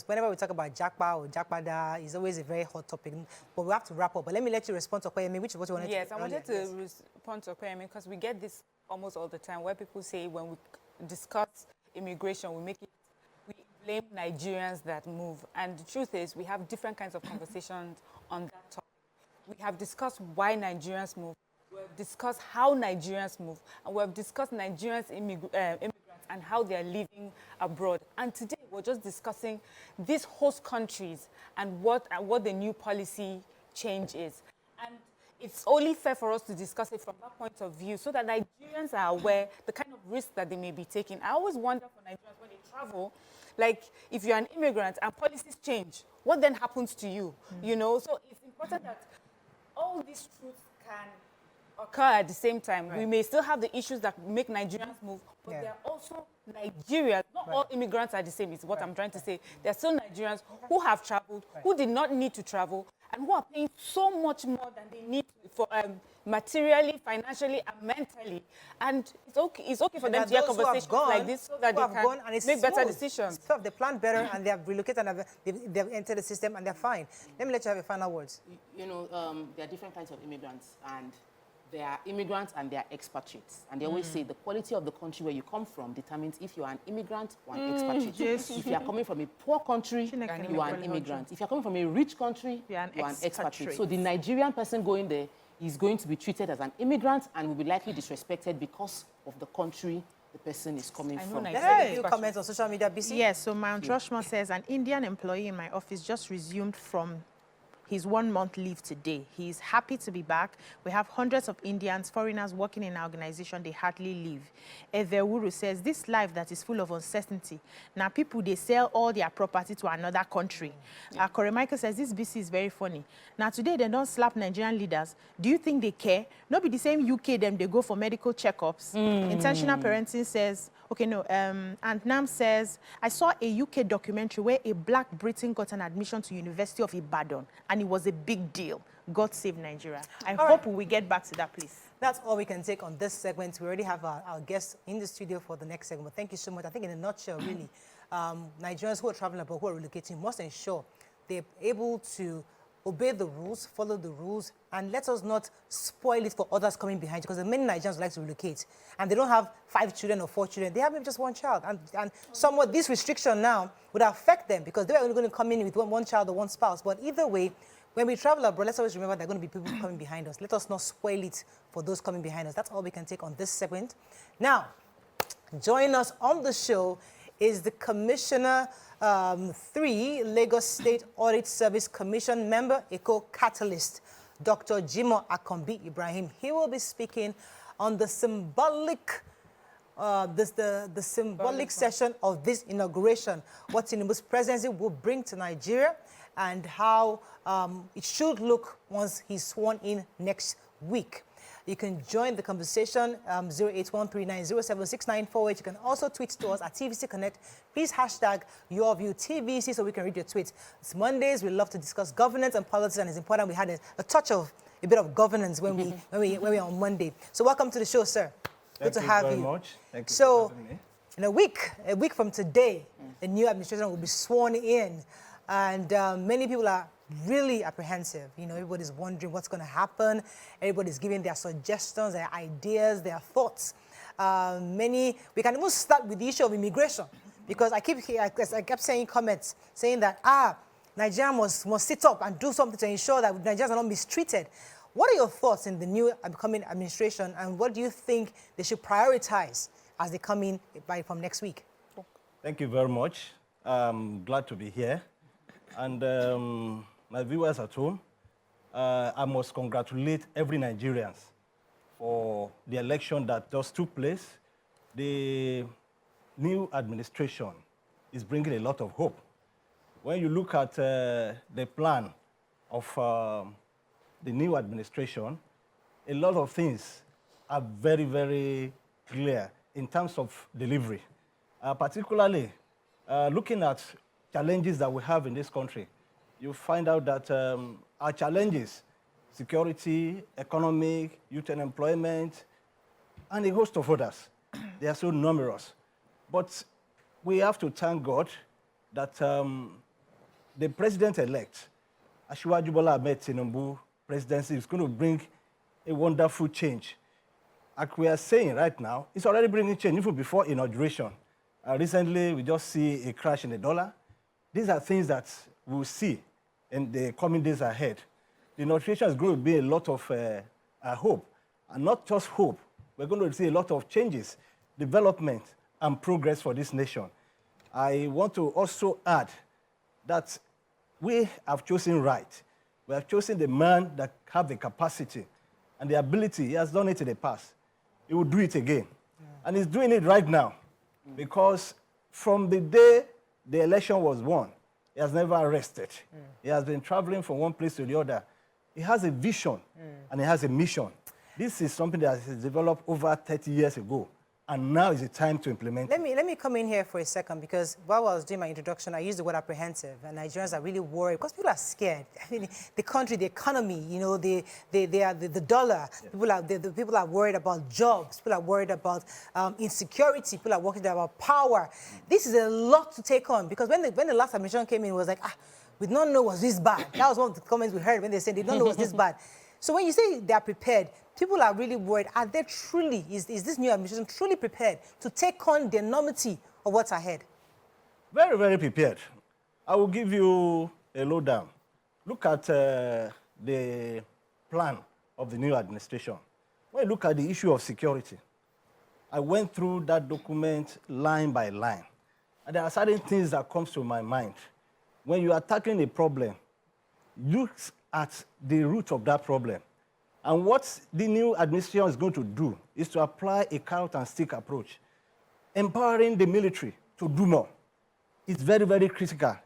whenever we talk about japa or japada, it's always a very hot topic. But we have to wrap up. But let me let you respond to Kweyemi, which is what you wanted to Yes, I wanted to yes. respond to Kweyemi because we get this almost all the time where people say when we discuss immigration, we blame Nigerians that move. And the truth is we have different kinds of conversations on that topic. We have discussed why Nigerians move. We have discussed how Nigerians move. And we have discussed Nigerians immigrants and how they are living abroad. And today we're just discussing these host countries and what the new policy change is. And it's only fair for us to discuss it from that point of view so that Nigerians are aware the kind of risk that they may be taking. I always wonder for Nigerians when they travel, like if you're an immigrant and policies change, what then happens to you? You know, so it's important that all these truths can occur at the same time. Right. We may still have the issues that make Nigerians move, but there are also Nigerians. Not all immigrants are the same, is what I'm trying to say. There are still Nigerians who have traveled, who did not need to travel, and who are paying so much more than they need for materially, financially, and mentally. And it's okay for them to have conversations like this so that they can make better decisions. So they plan better and they have relocated and they've entered the system and they're fine. Let me let you have a final words. You know, there are different kinds of immigrants, and there are immigrants and there are expatriates. And they always say the quality of the country where you come from determines if you are an immigrant or an expatriate. Yes. If you are coming from a poor country, you are an immigrant. If you are coming from a rich country, you are an expatriate. So the Nigerian person going there is going to be treated as an immigrant and will be likely disrespected because of the country the person is coming from. Let's take a few comments on social media, BC. Yes, so Mount Rushmore says, an Indian employee in my office just resumed from his 1 month leave today. He's happy to be back. We have hundreds of Indians, foreigners working in our organization. They hardly leave. Evewuru says, this life that is full of uncertainty. Now people, they sell all their property to another country. Corey Michael says, this BC is very funny. Now today, they don't slap Nigerian leaders. Do you think they care? Not be the same UK, them, they go for medical checkups. Intentional parenting says, okay, no, and Nam says, I saw a UK documentary where a black Briton got an admission to University of Ibadan, and it was a big deal. God save Nigeria. I hope we get back to that place. That's all we can take on this segment. We already have our guests in the studio for the next segment. Thank you so much. I think in a nutshell, really, Nigerians who are traveling abroad, who are relocating, must ensure they're able to obey the rules, follow the rules, and let us not spoil it for others coming behind you, because many Nigerians like to relocate, and they don't have 5 children or 4 children. They have maybe just 1 child, and somewhat this restriction now would affect them because they're only going to come in with one child or 1 spouse. But either way, when we travel abroad, let's always remember there are going to be people coming behind us. Let us not spoil it for those coming behind us. That's all we can take on this segment. Now, join us on the show is the Commissioner 3, Lagos State Audit Service Commission member, Eco Catalyst, Dr. Jimoh Ibrahim. He will be speaking on the symbolic symbolic session of this inauguration, what Tinubu's presidency will bring to Nigeria, and how it should look once he's sworn in next week. You can join the conversation, 08139076948. You can also tweet to us at TVC Connect. Please hashtag YourViewTVC so we can read your tweets. It's Mondays. We love to discuss governance and politics, and it's important we had a touch of a bit of governance when we on Monday. So welcome to the show, sir. Good to have you. Thank you very much. Thank you so, for having me. In a week from today, the new administration will be sworn in, and many people are really apprehensive. You know, everybody's wondering what's going to happen. Everybody's giving their suggestions, their ideas, their thoughts. We can even start with the issue of immigration, because I kept saying comments saying that Nigeria must sit up and do something to ensure that Nigerians are not mistreated. What are your thoughts in the new upcoming administration, and what do you think they should prioritize as they come in from next week? Thank you very much. I'm glad to be here. And my viewers at home, I must congratulate every Nigerian for the election that just took place. The new administration is bringing a lot of hope. When you look at the plan of the new administration, a lot of things are very, very clear in terms of delivery. Particularly looking at challenges that we have in this country, you find out that our challenges, security, economic, youth unemployment, and a host of others, they are so numerous. But we have to thank God that the president-elect, Asiwaju Bola Ahmed Tinubu presidency, is going to bring a wonderful change. Like we are saying right now, it's already bringing change, even before inauguration. Recently, we just see a crash in the dollar. These are things that we'll see in the coming days ahead. The inauguration is going to be a lot of hope, and not just hope. We're going to see a lot of changes, development, and progress for this nation. I want to also add that we have chosen right. We have chosen the man that has the capacity and the ability. He has done it in the past. He will do it again. And he's doing it right now, because from the day the election was won, he has never rested. He has been traveling from one place to the other. He has a vision and he has a mission. This is something that has developed over 30 years ago, and now is the time to implement it. Let me come in here for a second, because while I was doing my introduction, I used the word apprehensive, and Nigerians are really worried because people are scared. I mean, the country, the economy, you know, the dollar. Yeah. People are worried about jobs. People are worried about insecurity. People are worried about power. This is a lot to take on, because when the last administration came in, it was like, we don't know was this bad. That was one of the comments we heard when they said they don't know was this bad. So when you say they are prepared, people are really worried. Are they truly, is this new administration truly prepared to take on the enormity of what's ahead? Very, very prepared. I will give you a lowdown. Look at the plan of the new administration. When you look at the issue of security, I went through that document line by line. And there are certain things that come to my mind. When you are tackling a problem, look at the root of that problem. And what the new administration is going to do is to apply a carrot and stick approach, empowering the military to do more. It's very, very critical.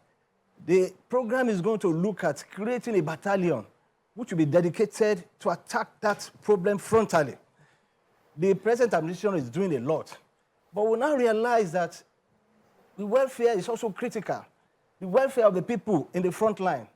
The program is going to look at creating a battalion which will be dedicated to attack that problem frontally. The present administration is doing a lot, but we now realize that the welfare is also critical. The welfare of the people in the front line.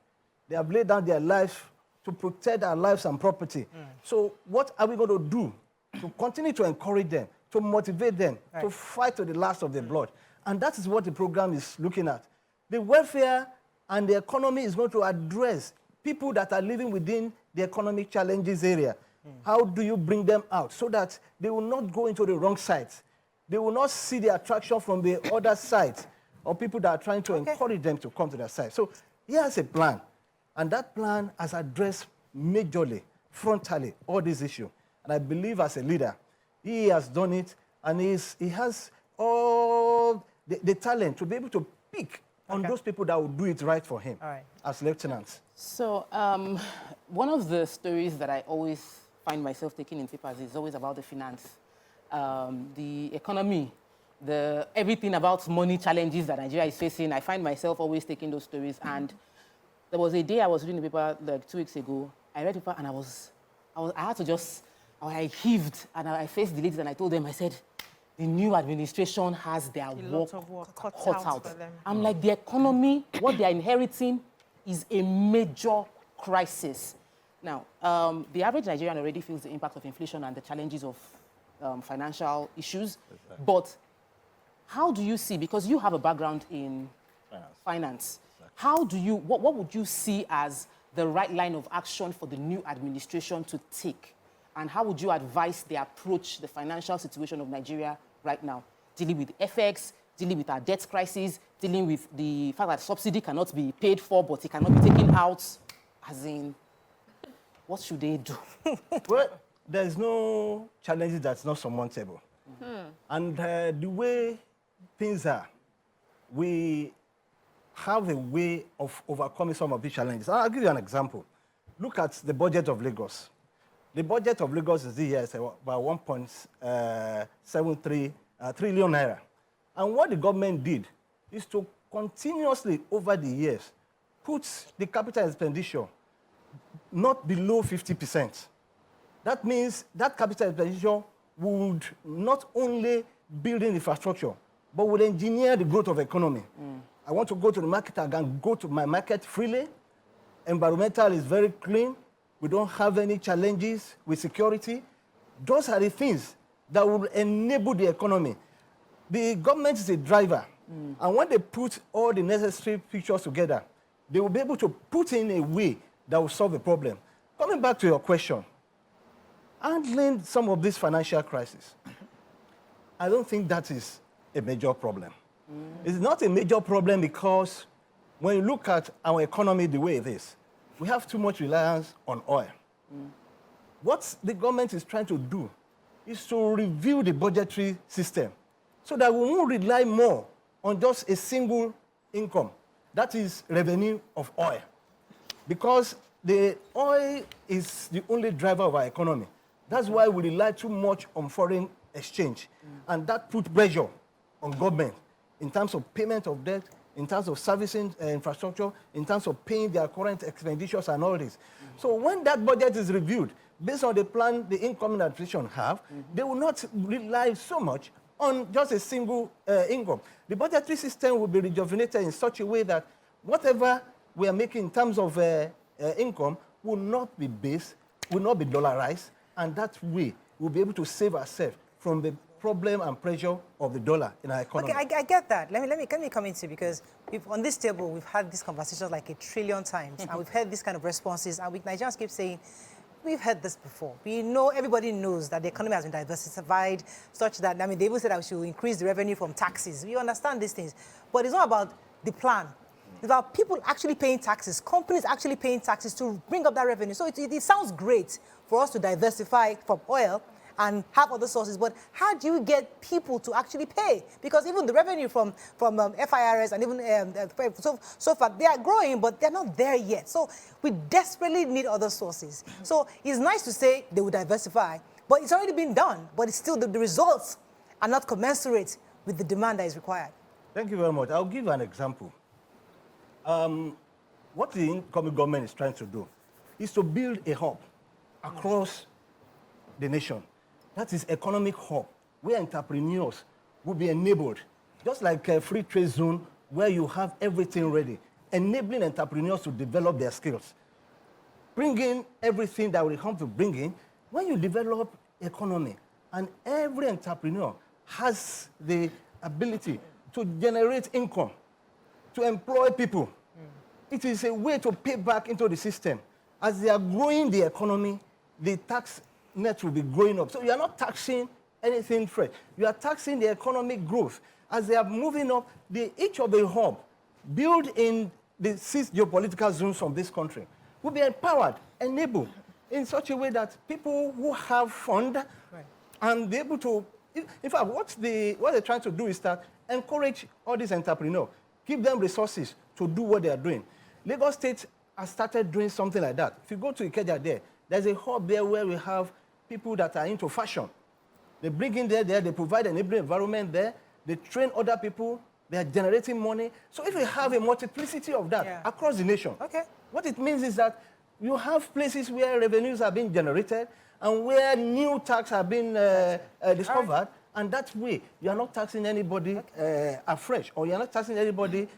They have laid down their lives to protect our lives and property. So what are we going to do to continue to encourage them, to motivate them, to fight to the last of their blood? And that is what the program is looking at. The welfare and the economy is going to address people that are living within the economic challenges area. How do you bring them out so that they will not go into the wrong sides? They will not see the attraction from the other side, or people that are trying to encourage them to come to their side. So he has a plan. And that plan has addressed majorly, frontally, all these issues. And I believe as a leader, he has done it, and he has all the talent to be able to pick on those people that will do it right for him as lieutenants. So one of the stories that I always find myself taking in papers is always about the finance, the economy, everything about money challenges that Nigeria is facing. I find myself always taking those stories. And there was a day I was reading the paper like 2 weeks ago. I read the paper and I had to just, I heaved and I faced the ladies and I told them, I said, the new administration has their work cut out for them. I'm like, the economy, what they are inheriting is a major crisis. Now, the average Nigerian already feels the impact of inflation and the challenges of financial issues. But how do you see, because you have a background in finance, how do you, what would you see as the right line of action for the new administration to take? And how would you advise they approach the financial situation of Nigeria right now? Dealing with FX, dealing with our debt crisis, dealing with the fact that subsidy cannot be paid for, but it cannot be taken out. As in, what should they do? Well, there's no challenges that's not surmountable. And the way things are, we have a way of overcoming some of these challenges. I'll give you an example. Look at the budget of Lagos. The budget of Lagos this year is about 1.73 trillion naira. And what the government did is to continuously, over the years, put the capital expenditure not below 50%. That means that capital expenditure would not only build infrastructure, but would engineer the growth of the economy. I want to go to the market, I can go to my market freely. Environmental is very clean. We don't have any challenges with security. Those are the things that will enable the economy. The government is a driver. And when they put all the necessary features together, they will be able to put in a way that will solve the problem. Coming back to your question, handling some of this financial crisis, I don't think that is a major problem. It's not a major problem because when you look at our economy the way it is, we have too much reliance on oil. What the government is trying to do is to review the budgetary system so that we won't rely more on just a single income, that is revenue of oil. Because the oil is the only driver of our economy. That's why we rely too much on foreign exchange. And that puts pressure on government in terms of payment of debt, in terms of servicing infrastructure, in terms of paying their current expenditures and all this. So when that budget is reviewed, based on the plan the incoming administration have, they will not rely so much on just a single income. The budgetary system will be rejuvenated in such a way that whatever we are making in terms of income will not be based, will not be dollarized, and that way we'll be able to save ourselves from the problem and pressure of the dollar in our economy. Okay, I get that. Let me come into, because on this table we've had these conversations like 1 trillion times, and we've heard these kind of responses, and Nigerians keep saying, we've heard this before. We know, everybody knows that the economy has been diversified such that, I mean, they even said that we should increase the revenue from taxes. We understand these things, but it's not about the plan. It's about people actually paying taxes, companies actually paying taxes to bring up that revenue. So it sounds great for us to diversify from oil and have other sources, but how do you get people to actually pay? Because even the revenue from FIRS and even so far, they are growing, but they're not there yet. So we desperately need other sources. So it's nice to say they will diversify, but it's already been done, but it's still the results are not commensurate with the demand that is required. Thank you very much. I'll give an example. What the incoming government is trying to do is to build a hub across the nation. That is economic hub, where entrepreneurs will be enabled, just like a free trade zone where you have everything ready, enabling entrepreneurs to develop their skills. Bring in everything that will come to bring in. When you develop economy, and every entrepreneur has the ability to generate income, to employ people, it is a way to pay back into the system. As they are growing the economy, the tax net will be growing up. So you are not taxing anything fresh. You are taxing the economic growth. As they are moving up, each of the hub built in the 6 geopolitical zones of this country will be empowered, enabled in such a way that people who have fund and be able to, in fact, what they're trying to do is that encourage all these entrepreneurs, give them resources to do what they are doing. Lagos State has started doing something like that. If you go to Ikeja there's a hub there where we have people that are into fashion. They bring in there, they provide an enabling environment there, they train other people, they are generating money. So if we have a multiplicity of that across the nation, what it means is that you have places where revenues are being generated and where new tax are being discovered, and that way you are not taxing anybody afresh, or you are not taxing anybody,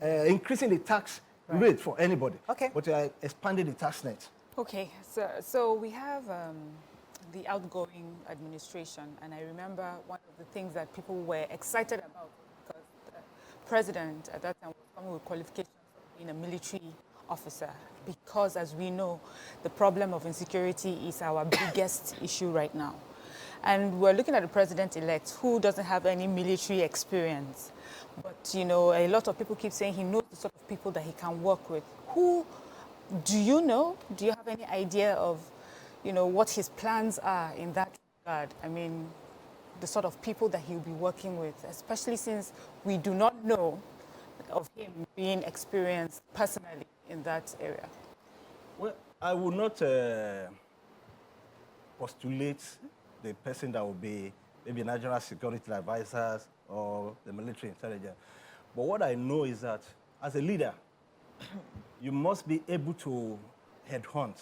increasing the tax rate for anybody, but you are expanding the tax net. Okay, so we have the outgoing administration, and I remember one of the things that people were excited about because the president at that time was coming with qualifications of being a military officer, because as we know, the problem of insecurity is our biggest issue right now. And we're looking at the president-elect who doesn't have any military experience. But, you know, a lot of people keep saying he knows the sort of people that he can work with. Who do you know? Do you have any idea of, you know, what his plans are in that regard? I mean, the sort of people that he'll be working with, especially since we do not know of him being experienced personally in that area. Well, I will not postulate the person that will be maybe national security advisors or the military intelligence. But what I know is that as a leader, you must be able to headhunt,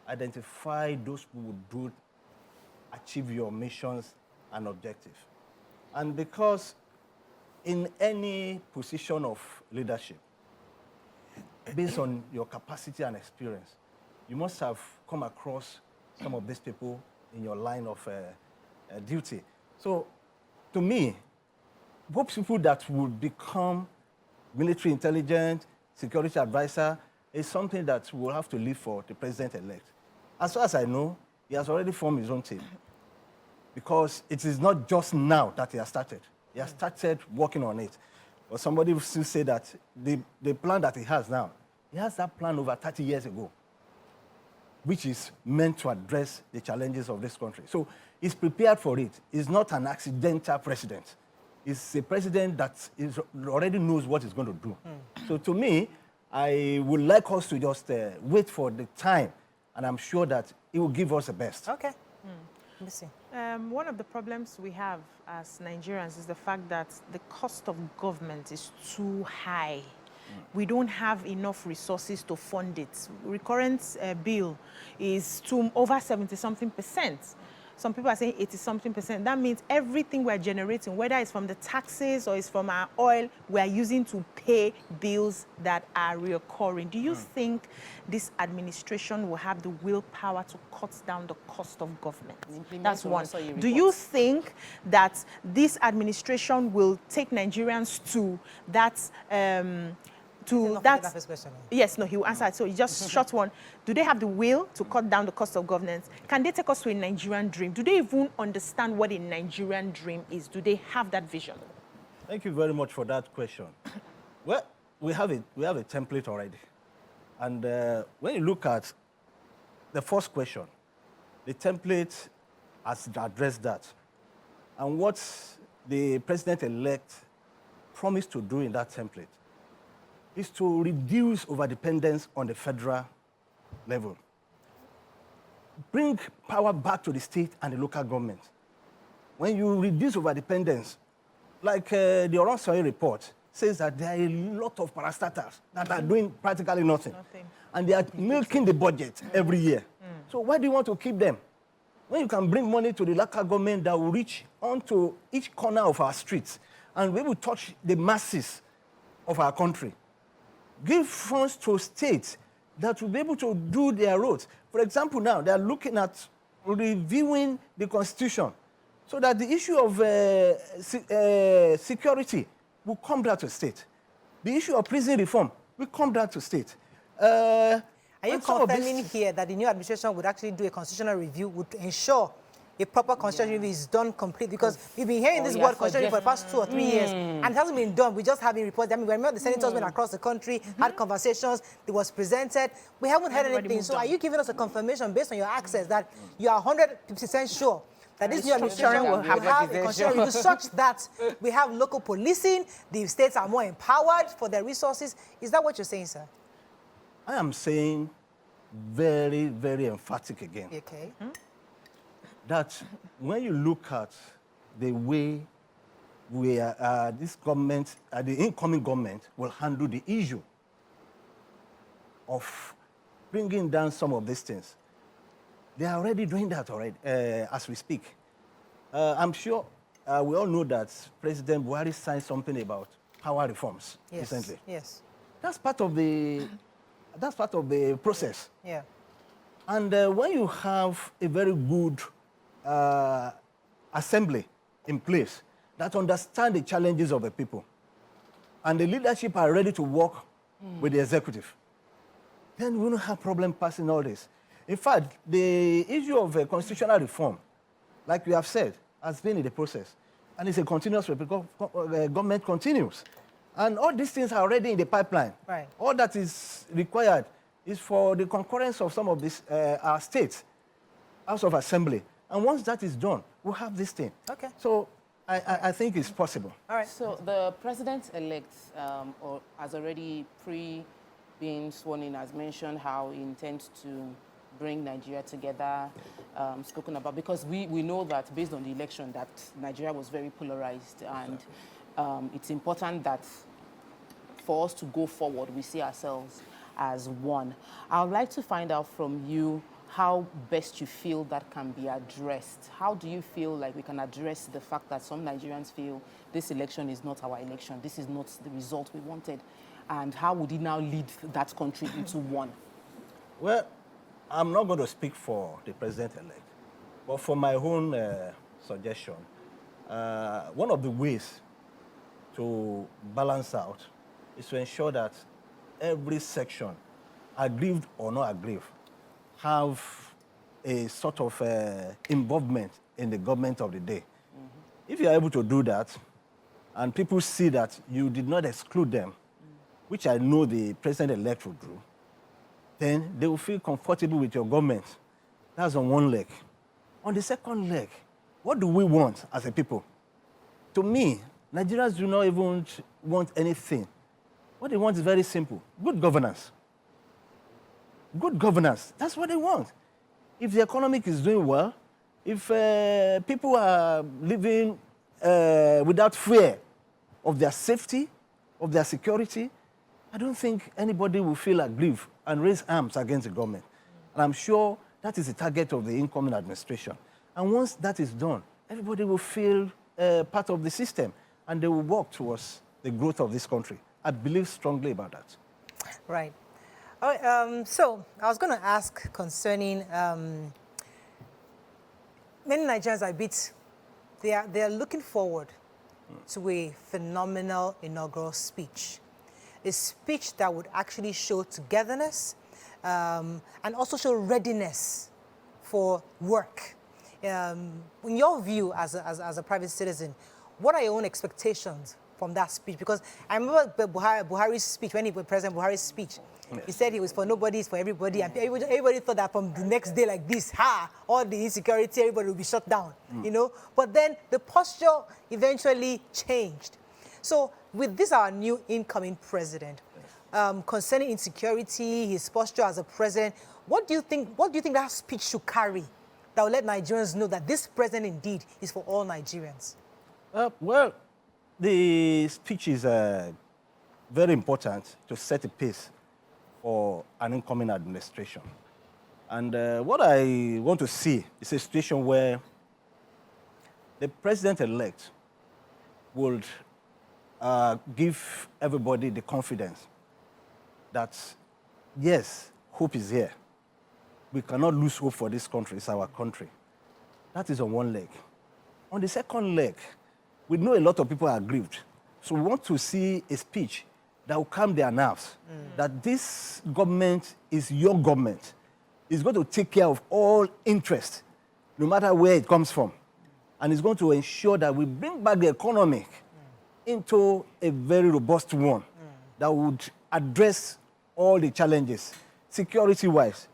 identify those who would achieve your missions and objectives. And because in any position of leadership, based on your capacity and experience, you must have come across some of these people in your line of duty. So, to me, those people that will become military intelligence, security advisor, is something that we'll have to leave for the president-elect. As far as I know, he has already formed his own team. Because it is not just now that he has started. He has started working on it. But somebody will still say that the plan that he has now, he has that plan over 30 years ago, which is meant to address the challenges of this country. So he's prepared for it. He's not an accidental president. He's a president that already knows what he's going to do. So to me, I would like us to just wait for the time, and I'm sure that he will give us the best. Okay. Let me see. One of the problems we have as Nigerians is the fact that the cost of government is too high. We don't have enough resources to fund it. Recurrent bill is to over 70-something%. Some people are saying 80-something%. That means everything we're generating, whether it's from the taxes or it's from our oil, we're using to pay bills that are recurring. Do you think this administration will have the willpower to cut down the cost of government? That's one. Do you think that this administration will take Nigerians to that yes, no, he will answer it. So it's just short one. Do they have the will to cut down the cost of governance? Can they take us to a Nigerian dream? Do they even understand what a Nigerian dream is? Do they have that vision? Thank you very much for that question. Well, we have a template already. And when you look at the first question, the template has addressed that. And what the president-elect promised to do in that template is to reduce overdependence on the federal level. Bring power back to the state and the local government. When you reduce overdependence, like the Oronsoye report says that there are a lot of parastatals that are doing practically nothing. And they are milking the budget every year. So why do you want to keep them? When you can bring money to the local government that will reach onto each corner of our streets and we will touch the masses of our country. Give funds to states that will be able to do their roads. For example, now they are looking at reviewing the Constitution so that the issue of security will come down to state. The issue of prison reform will come down to state. Are you confirming here that the new administration would actually do a constitutional review, would ensure a proper constitutional review is done complete? Because we've been hearing this word constitutional review for the past 2 or 3 years, and it hasn't been done. We just haven't reported. I mean, remember the senators went across the country, had conversations, it was presented. We haven't heard anything. So are you giving us a confirmation based on your access that you are 100% sure that this new administration will have a constitutional review such that we have local policing, the states are more empowered for their resources? Is that what you're saying, sir? I am saying very, very emphatic again. Okay. That when you look at the way we are, this government, the incoming government will handle the issue of bringing down some of these things. They are already doing that already, as we speak. I'm sure we all know that President Buhari signed something about power reforms recently. Yes. That's part of the process. Yeah. And when you have a very good assembly in place that understand the challenges of the people, and the leadership are ready to work with the executive, then we don't have problem passing all this. In fact, the issue of constitutional reform, like we have said, has been in the process. And it's a continuous, government continues. And all these things are already in the pipeline. Right. All that is required is for the concurrence of some of these our states, House of Assembly. And once that is done, we'll have this thing. Okay. So I think it's possible. All right. So the president-elect has already being sworn in, has mentioned how he intends to bring Nigeria together, spoken about, because we know that based on the election that Nigeria was very polarized, and it's important that for us to go forward, we see ourselves as one. I would like to find out from you how best you feel that can be addressed. How do you feel like we can address the fact that some Nigerians feel this election is not our election, this is not the result we wanted, and how would it now lead that country into one? Well, I'm not going to speak for the president-elect, but for my own suggestion, one of the ways to balance out is to ensure that every section, aggrieved or not aggrieved, have a sort of involvement in the government of the day. If you are able to do that, and people see that you did not exclude them, which I know the president-elect will do, then they will feel comfortable with your government. That's on one leg. On the second leg, what do we want as a people? To me, Nigerians do not even want anything. What they want is very simple: good governance. Good governance, that's what they want. If the economy is doing well, if people are living without fear of their safety, of their security, I don't think anybody will feel aggrieved and raise arms against the government. And I'm sure that is the target of the incoming administration. And once that is done, everybody will feel part of the system, and they will work towards the growth of this country. I believe strongly about that. Right. All right, so I was going to ask concerning many Nigerians are a bit, they are looking forward to a phenomenal inaugural speech. A speech that would actually show togetherness and also show readiness for work. In your view as a private citizen, what are your own expectations from that speech? Because I remember Buhari's speech, when he was President Buhari's speech, yes. He said he was for nobody, it's for everybody, and everybody thought that from the next day like this, all the insecurity, everybody will be shut down, you know? But then the posture eventually changed. So with this, our new incoming president, concerning insecurity, his posture as a president, what do you think that speech should carry that will let Nigerians know that this president indeed is for all Nigerians? Well, the speech is very important to set a pace for an incoming administration. And what I want to see is a situation where the president-elect would give everybody the confidence that, yes, hope is here. We cannot lose hope for this country. It's our country. That is on one leg. On the second leg, we know a lot of people are aggrieved. So we want to see a speech that will calm their nerves, that this government is your government. It's going to take care of all interests, no matter where it comes from. And it's going to ensure that we bring back the economy into a very robust one that would address all the challenges, security-wise,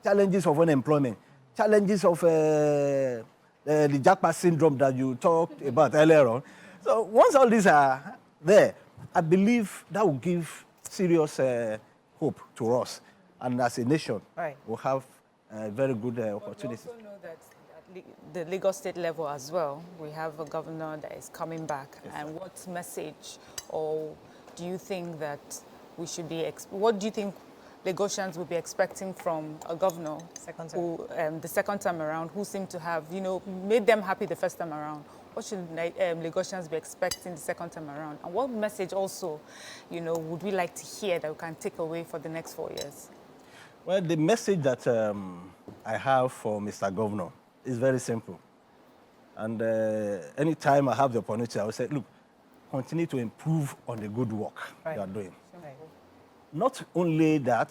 challenges of unemployment, challenges of the japa syndrome that you talked about earlier on. So once all these are there, I believe that will give serious hope to us. And as a nation, we'll have a very good opportunity. We also know that at the Lagos state level as well, we have a governor that is coming back. Yes. And what message, or do you think that we should be, what do you think Lagosians will be expecting from a governor who, the second time around, who seemed to have, made them happy the first time around? What should Lagosians be expecting the second time around? And what message also, would we like to hear that we can take away for the next 4 years? Well, the message that I have for Mr. Governor is very simple. And anytime I have the opportunity, I will say, look, continue to improve on the good work you are doing. Not only that,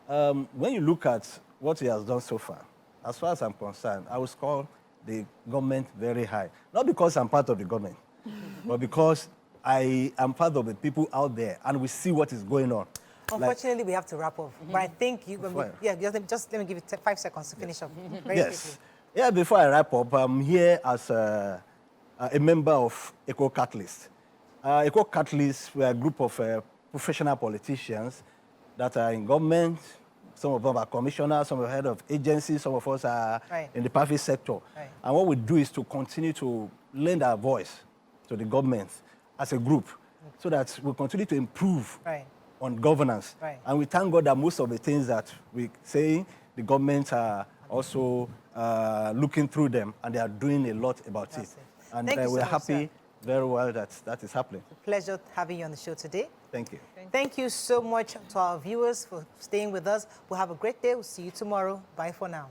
when you look at what he has done so far, as far as I'm concerned, I will score the government very high. Not because I'm part of the government, but because I am part of the people out there and we see what is going on. Unfortunately, we have to wrap up. But I think just let me give you 5 seconds to finish up. Very quickly. Yeah, before I wrap up, I'm here as a member of Eco Catalyst. Eco Catalyst, we are a group of professional politicians that are in government. Some of them are commissioners, some are head of agencies, some of us are in the private sector. And what we do is to continue to lend our voice to the government as a group so that we continue to improve on governance. And we thank God that most of the things that we say, the government are also looking through them, and they are doing a lot about it. And we're happy very well that that is happening. It's a pleasure having you on the show today. Thank you. Thank you so much to our viewers for staying with us. We'll have a great day. We'll see you tomorrow. Bye for now.